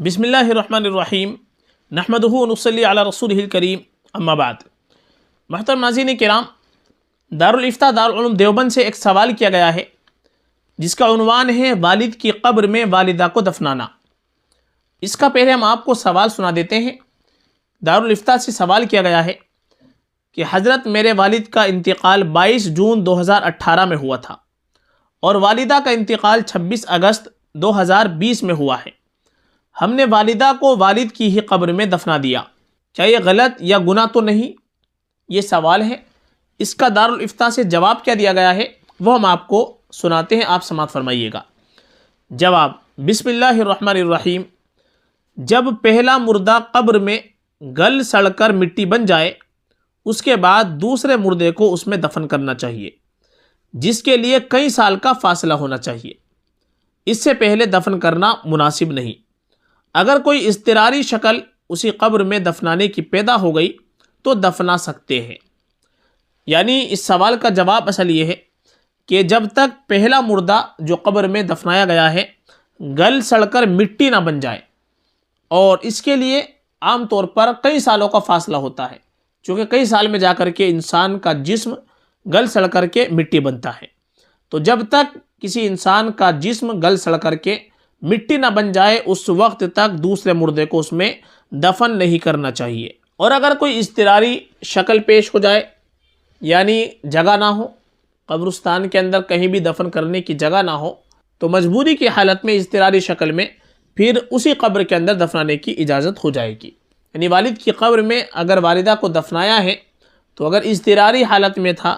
بسم اللہ الرحمن الرحیم نحمدہ ونصلی علی رسولہ الکریم اما بعد۔ محترم ناظرین کرام، دارالفتاء دارالعلوم دیوبند سے ایک سوال کیا گیا ہے جس کا عنوان ہے والد کی قبر میں والدہ کو دفنانا۔ اس کا پہلے ہم آپ کو سوال سنا دیتے ہیں۔ دارالفتاء سے سوال کیا گیا ہے کہ حضرت میرے والد کا انتقال 22 جون 2018 میں ہوا تھا اور والدہ کا انتقال 26 اگست 2020 میں ہوا ہے۔ ہم نے والدہ کو والد کی ہی قبر میں دفنا دیا، کیا یہ غلط یا گناہ تو نہیں؟ یہ سوال ہے۔ اس کا دارالفتاء سے جواب کیا دیا گیا ہے وہ ہم آپ کو سناتے ہیں، آپ سماعت فرمائیے گا۔ جواب: بسم اللہ الرحمن الرحیم۔ جب پہلا مردہ قبر میں گل سڑ کر مٹی بن جائے، اس کے بعد دوسرے مردے کو اس میں دفن کرنا چاہیے، جس کے لیے کئی سال کا فاصلہ ہونا چاہیے۔ اس سے پہلے دفن کرنا مناسب نہیں۔ اگر کوئی اضطراری شکل اسی قبر میں دفنانے کی پیدا ہو گئی تو دفنا سکتے ہیں۔ یعنی اس سوال کا جواب اصل یہ ہے کہ جب تک پہلا مردہ جو قبر میں دفنایا گیا ہے گل سڑ کر مٹی نہ بن جائے، اور اس کے لیے عام طور پر کئی سالوں کا فاصلہ ہوتا ہے، چونکہ کئی سال میں جا کر کے انسان کا جسم گل سڑ کر کے مٹی بنتا ہے، تو جب تک کسی انسان کا جسم گل سڑ کر کے مٹی نہ بن جائے اس وقت تک دوسرے مردے کو اس میں دفن نہیں کرنا چاہیے۔ اور اگر کوئی اضطراری شکل پیش ہو جائے، یعنی جگہ نہ ہو، قبرستان کے اندر کہیں بھی دفن کرنے کی جگہ نہ ہو، تو مجبوری کی حالت میں اضطراری شکل میں پھر اسی قبر کے اندر دفنانے کی اجازت ہو جائے گی۔ یعنی والد کی قبر میں اگر والدہ کو دفنایا ہے تو اگر اضطراری حالت میں تھا،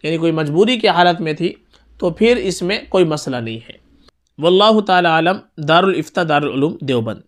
یعنی کوئی مجبوری کی حالت میں تھی، تو پھر اس میں کوئی مسئلہ نہیں ہے۔ واللہ تعالی عالم۔ دارالفتاء دارالعلوم دیوبند۔